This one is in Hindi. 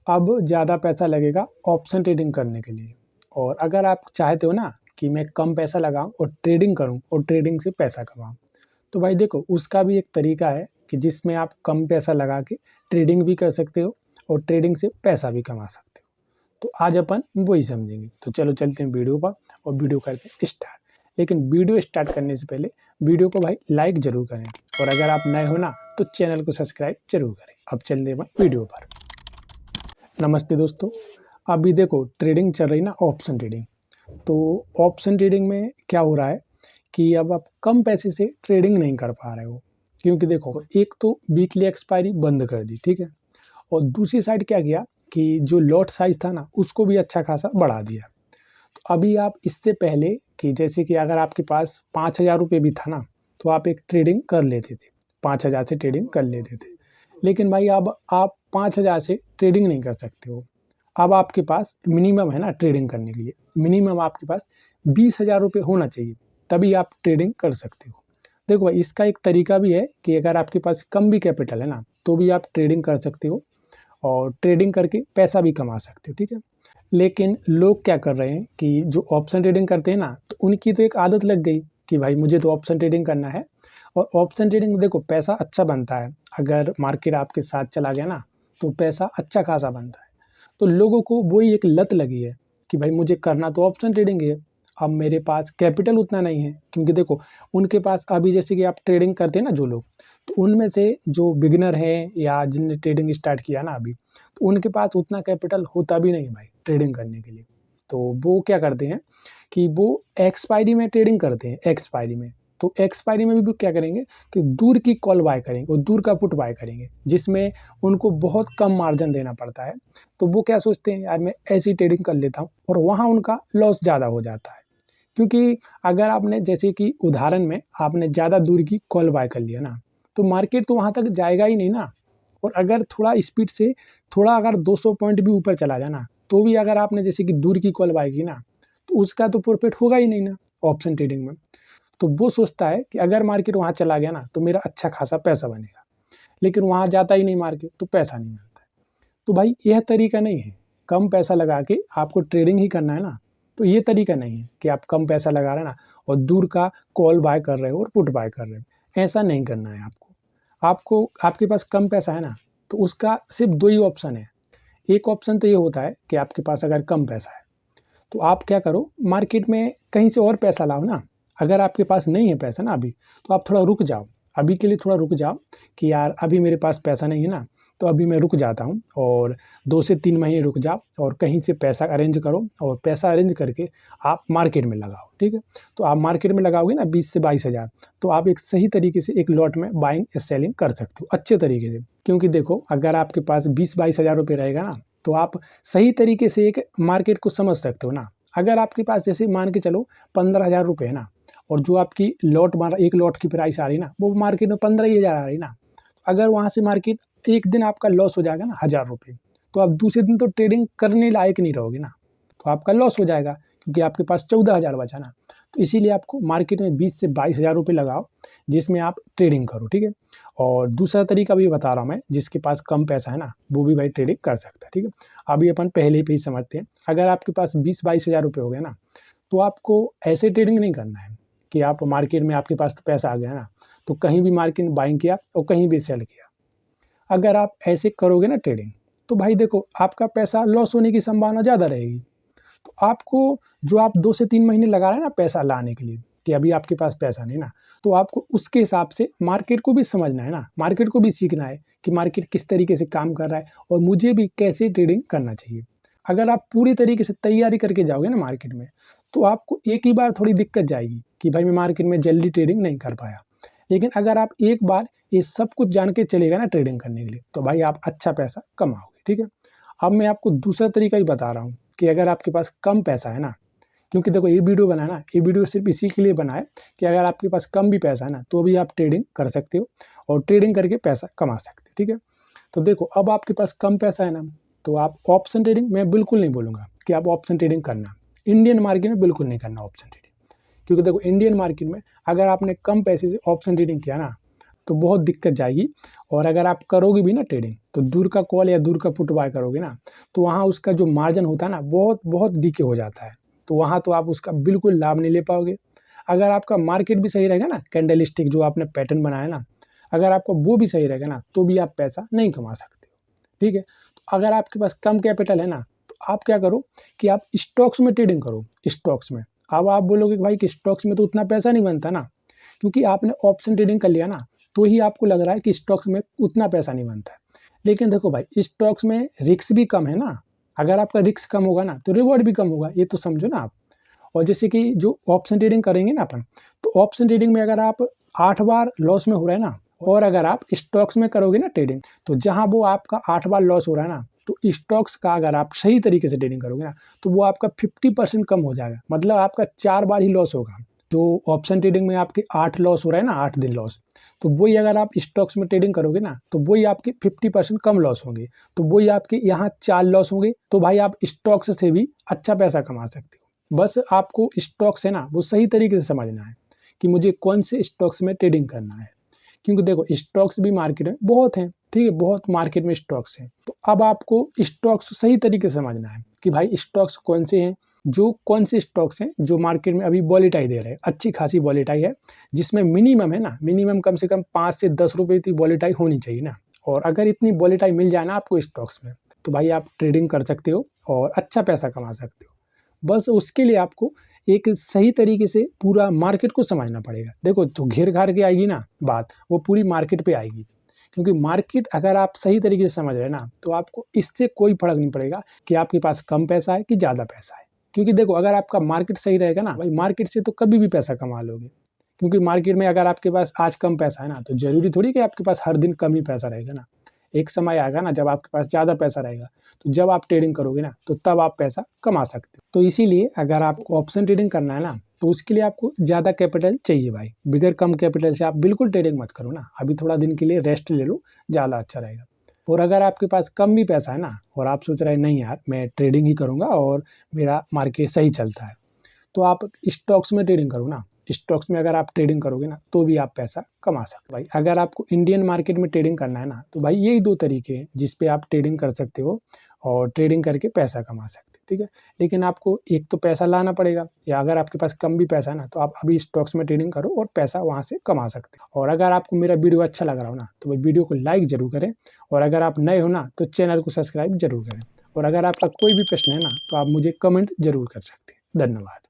अब ज़्यादा पैसा लगेगा ऑप्शन ट्रेडिंग करने के लिए। और अगर आप चाहते हो ना कि मैं कम पैसा लगाऊँ और ट्रेडिंग करूँ और ट्रेडिंग से पैसा कमाऊँ, तो भाई देखो उसका भी एक तरीका है कि जिसमें आप कम पैसा लगा के ट्रेडिंग भी कर सकते हो और ट्रेडिंग से पैसा भी कमा सकते हो। तो आज अपन वही समझेंगे। तो चलो चलते हैं वीडियो पर और वीडियो करते हैं स्टार्ट। लेकिन वीडियो स्टार्ट करने से पहले वीडियो को भाई लाइक ज़रूर करें और अगर आप नए हो ना तो चैनल को सब्सक्राइब जरूर करें। अब चलते हैं वीडियो पर। नमस्ते दोस्तों, अभी देखो ट्रेडिंग चल रही ना, ऑप्शन ट्रेडिंग। तो ऑप्शन ट्रेडिंग में क्या हो रहा है कि अब आप कम पैसे से ट्रेडिंग नहीं कर पा रहे हो, क्योंकि देखो एक तो वीकली एक्सपायरी बंद कर दी, ठीक है, और दूसरी साइड क्या किया कि जो लॉट साइज था ना उसको भी अच्छा खासा बढ़ा दिया। तो अभी आप इससे पहले कि जैसे कि अगर आपके पास 5,000 रुपये भी था ना तो आप एक ट्रेडिंग कर लेते थे, 5,000 से ट्रेडिंग कर लेते थे। लेकिन भाई अब आप 5,000 से ट्रेडिंग नहीं कर सकते हो। अब आपके पास मिनिमम है ना ट्रेडिंग करने के लिए, मिनिमम आपके पास 20,000 रुपये होना चाहिए, तभी आप ट्रेडिंग कर सकते हो। देखो भाई इसका एक तरीका भी है कि अगर आपके पास कम भी कैपिटल है ना तो भी आप ट्रेडिंग कर सकते हो और ट्रेडिंग करके पैसा भी कमा सकते हो, ठीक है। लेकिन लोग क्या कर रहे हैं कि जो ऑप्शन ट्रेडिंग करते हैं ना तो उनकी तो एक आदत लग गई कि भाई मुझे तो ऑप्शन ट्रेडिंग करना है। और ऑप्शन ट्रेडिंग में देखो पैसा अच्छा बनता है, अगर मार्केट आपके साथ चला गया ना तो पैसा अच्छा खासा बनता है। तो लोगों को वही एक लत लगी है कि भाई मुझे करना तो ऑप्शन ट्रेडिंग है। अब मेरे पास कैपिटल उतना नहीं है, क्योंकि देखो उनके पास अभी जैसे कि आप ट्रेडिंग करते हैं ना जो लोग, तो उनमें से जो बिगिनर हैं या जिनने ट्रेडिंग स्टार्ट किया ना अभी, तो उनके पास उतना कैपिटल होता भी नहीं भाई ट्रेडिंग करने के लिए। तो वो क्या करते हैं कि वो एक्सपायरी में ट्रेडिंग करते हैं, एक्सपायरी में। तो एक्सपायरी में भी वो क्या करेंगे कि दूर की कॉल बाय करेंगे और दूर का पुट बाय करेंगे, जिसमें उनको बहुत कम मार्जिन देना पड़ता है। तो वो क्या सोचते हैं यार मैं ऐसी ट्रेडिंग कर लेता हूँ, और वहाँ उनका लॉस ज़्यादा हो जाता है। क्योंकि अगर आपने जैसे कि उदाहरण में आपने ज़्यादा दूर की कॉल बाय कर लिया ना तो मार्केट तो वहाँ तक जाएगा ही नहीं ना। और अगर थोड़ा स्पीड से थोड़ा अगर 200 पॉइंट भी ऊपर चला जाए ना तो भी अगर आपने जैसे कि दूर की कॉल बाय की ना तो उसका तो प्रॉफिट होगा ही नहीं ना ऑप्शन ट्रेडिंग में। तो वो सोचता है कि अगर मार्केट वहाँ चला गया ना तो मेरा अच्छा खासा पैसा बनेगा, लेकिन वहाँ जाता ही नहीं मार्केट तो पैसा नहीं मिलता है। तो भाई यह तरीका नहीं है, कम पैसा लगा के आपको ट्रेडिंग ही करना है ना, तो ये तरीका नहीं है कि आप कम पैसा लगा रहे हैं ना और दूर का कॉल बाय कर रहे हो और पुट बाय कर रहे हो। ऐसा नहीं करना है आपको। आपको आपके पास कम पैसा है ना तो उसका सिर्फ दो ही ऑप्शन है। एक ऑप्शन तो ये होता है कि आपके पास अगर कम पैसा है तो आप क्या करो, मार्केट में कहीं से और पैसा लाओ ना। अगर आपके पास नहीं है पैसा ना अभी तो आप थोड़ा रुक जाओ, अभी के लिए थोड़ा रुक जाओ कि यार अभी मेरे पास पैसा नहीं है ना तो अभी मैं रुक जाता हूँ, और 2 से 3 महीने रुक जाओ और कहीं से पैसा अरेंज करो और पैसा अरेंज करके आप मार्केट में लगाओ, ठीक है। तो आप मार्केट में लगाओगे ना 20 से 22 हज़ार, तो आप एक सही तरीके से एक लॉट में बाइंग या सेलिंग कर सकते हो अच्छे तरीके से। क्योंकि देखो अगर आपके पास 20-22 हज़ार रुपये रहेगा ना तो आप सही तरीके से एक मार्केट को समझ सकते हो ना। अगर आपके पास जैसे मान के चलो 15,000 रुपये है ना, और जो आपकी लॉट मार एक लॉट की प्राइस आ रही ना वो मार्केट में 15 ही हज़ार आ रही ना, अगर वहाँ से मार्केट एक दिन आपका लॉस हो जाएगा ना 1,000 रुपये, तो आप दूसरे दिन तो ट्रेडिंग करने लायक नहीं रहोगे ना, तो आपका लॉस हो जाएगा क्योंकि आपके पास 14,000 बचा ना। तो इसीलिए आपको मार्केट में 20 से 22 हज़ार रुपये लगाओ जिसमें आप ट्रेडिंग करो, ठीक है। और दूसरा तरीका भी बता रहा हूँ मैं, जिसके पास कम पैसा है ना वो भी भाई ट्रेडिंग कर सकता है, ठीक है। अभी अपन पहले पे ही समझते हैं। अगर आपके पास 20-22 हज़ार रुपये हो गए ना तो आपको ऐसे ट्रेडिंग नहीं करना है कि आप मार्केट में आपके पास तो पैसा आ गया ना तो कहीं भी मार्केट में बाइंग किया और कहीं भी सेल किया। अगर आप ऐसे करोगे ना ट्रेडिंग तो भाई देखो आपका पैसा लॉस होने की संभावना ज़्यादा रहेगी। तो आपको जो आप 2 से 3 महीने लगा रहे हैं ना पैसा लाने के लिए, कि अभी आपके पास पैसा नहीं ना, तो आपको उसके हिसाब से मार्केट को भी समझना है ना, मार्केट को भी सीखना है कि मार्केट किस तरीके से काम कर रहा है और मुझे भी कैसे ट्रेडिंग करना चाहिए। अगर आप पूरी तरीके से तैयारी करके जाओगे ना मार्केट में तो आपको एक ही बार थोड़ी दिक्कत जाएगी कि भाई मैं मार्केट में जल्दी ट्रेडिंग नहीं कर पाया। लेकिन अगर आप एक बार ये सब कुछ जान के चलेगा ना ट्रेडिंग करने के लिए तो भाई आप अच्छा पैसा कमाओगे, ठीक है। अब मैं आपको दूसरा तरीका ही बता रहा हूँ कि अगर आपके पास कम पैसा है ना, क्योंकि देखो ये वीडियो बना ना, ये वीडियो सिर्फ इसी के लिए बना है कि अगर आपके पास कम भी पैसा है ना तो भी आप ट्रेडिंग कर सकते हो और ट्रेडिंग करके पैसा कमा सकते हो, ठीक है। तो देखो अब आपके पास कम पैसा है ना तो आप ऑप्शन ट्रेडिंग मैं बिल्कुल नहीं बोलूँगा कि आप ऑप्शन ट्रेडिंग करना, इंडियन मार्केट में बिल्कुल नहीं करना ऑप्शन ट्रेडिंग। क्योंकि देखो इंडियन मार्केट में अगर आपने कम पैसे से ऑप्शन ट्रेडिंग किया ना तो बहुत दिक्कत जाएगी। और अगर आप करोगे भी ना ट्रेडिंग, तो दूर का कॉल या दूर का पुट बाय करोगे ना, तो वहाँ उसका जो मार्जिन होता है ना, बहुत बहुत डीके हो जाता है। तो वहाँ तो आप उसका बिल्कुल लाभ नहीं ले पाओगे। अगर आपका मार्केट भी सही रहेगा ना, कैंडल स्टिक जो आपने पैटर्न बनाया ना, अगर आपका वो भी सही रहेगा ना, तो भी आप पैसा नहीं कमा सकते हो, ठीक है। तो अगर आपके पास कम कैपिटल है ना, तो आप क्या करो कि आप स्टॉक्स में ट्रेडिंग करो, स्टॉक्स में। अब आप बोलोगे कि भाई कि स्टॉक्स में तो उतना पैसा नहीं बनता ना, क्योंकि आपने ऑप्शन ट्रेडिंग कर लिया ना, तो ही आपको लग रहा है कि स्टॉक्स में उतना पैसा नहीं बनता है। लेकिन देखो भाई, स्टॉक्स में रिस्क भी कम है ना। अगर आपका रिस्क कम होगा ना, तो रिवॉर्ड भी कम होगा, ये तो समझो ना आप। और जैसे कि जो ऑप्शन ट्रेडिंग करेंगे ना अपन, तो ऑप्शन ट्रेडिंग में अगर आप 8 बार लॉस में हो रहा है ना, और अगर आप स्टॉक्स में करोगे ना ट्रेडिंग, तो जहाँ वो आपका 8 बार लॉस हो रहा है ना, तो स्टॉक्स का अगर आप सही तरीके से ट्रेडिंग करोगे ना, तो वो आपका 50% कम हो जाएगा, मतलब आपका 4 बार ही लॉस होगा। जो ऑप्शन ट्रेडिंग में आपके 8 लॉस हो रहा है ना, 8 दिन लॉस, तो वही अगर आप स्टॉक्स में ट्रेडिंग करोगे ना, तो वही आपके 50% कम लॉस होंगे। तो वही आपके यहाँ 4 लॉस होंगे, तो भाई आप स्टॉक्स से भी अच्छा पैसा कमा सकते हो। बस आपको स्टॉक्स है ना, वो सही तरीके से समझना है कि मुझे कौन से स्टॉक्स में ट्रेडिंग करना है। क्योंकि देखो, स्टॉक्स भी मार्केट में बहुत हैं, ठीक है, बहुत मार्केट में स्टॉक्स हैं। तो अब आपको स्टॉक्स सही तरीके से समझना है कि भाई स्टॉक्स कौन से हैं, जो कौन से स्टॉक्स हैं जो मार्केट में अभी वॉलेटाइल दे रहे हैं, अच्छी खासी वॉलेटाइल है, जिसमें मिनिमम है ना, मिनिमम कम से कम 5 से 10 रुपये की वॉलेटाइल होनी चाहिए ना। और अगर इतनी वॉलेटाइल मिल जाए ना आपको स्टॉक्स में, तो भाई आप ट्रेडिंग कर सकते हो और अच्छा पैसा कमा सकते हो। बस उसके लिए आपको एक सही तरीके से पूरा मार्केट को समझना पड़ेगा। देखो, जो घेर घार के आएगी ना बात, वो पूरी मार्केट पे आएगी। क्योंकि मार्केट अगर आप सही तरीके से समझ रहे हैं ना, तो आपको इससे कोई फर्क नहीं पड़ेगा कि आपके पास कम पैसा है कि ज़्यादा पैसा है। क्योंकि देखो, अगर आपका मार्केट सही रहेगा ना भाई, मार्केट से तो कभी भी पैसा कमा लोगे। क्योंकि मार्केट में अगर आपके पास आज कम पैसा है ना, तो ज़रूरी थोड़ी कि आपके पास हर दिन कम ही पैसा रहेगा ना। एक समय आएगा ना जब आपके पास ज़्यादा पैसा रहेगा, तो जब आप ट्रेडिंग करोगे ना, तो तब आप पैसा कमा सकते हो। तो इसीलिए अगर आपको ऑप्शन ट्रेडिंग करना है ना, तो उसके लिए आपको ज़्यादा कैपिटल चाहिए भाई। बिगर कम कैपिटल से आप बिल्कुल ट्रेडिंग मत करो ना, अभी थोड़ा दिन के लिए रेस्ट ले लो, ज़्यादा अच्छा रहेगा। और अगर आपके पास कम भी पैसा है ना, और आप सोच रहे हैं नहीं यार मैं ट्रेडिंग ही करूँगा और मेरा मार्केट सही चलता है, तो आप स्टॉक्स में ट्रेडिंग करो ना। स्टॉक्स में अगर आप ट्रेडिंग करोगे ना, तो भी आप पैसा कमा सकते हो भाई। अगर आपको इंडियन मार्केट में ट्रेडिंग करना है ना, तो भाई यही 2 तरीके हैं जिस पे आप ट्रेडिंग कर सकते हो और ट्रेडिंग करके पैसा कमा सकते हो, ठीक है। लेकिन आपको एक तो पैसा लाना पड़ेगा, या अगर आपके पास कम भी पैसा है ना, तो आप अभी स्टॉक्स में ट्रेडिंग करो और पैसा वहाँ से कमा सकते हो। और अगर आपको मेरा वीडियो अच्छा लग रहा हो ना, तो भाई वीडियो को लाइक ज़रूर करें, और अगर आप नए हो ना, तो चैनल को सब्सक्राइब ज़रूर करें। और अगर आपका कोई भी प्रश्न है ना, तो आप मुझे कमेंट ज़रूर कर सकते हैं। धन्यवाद।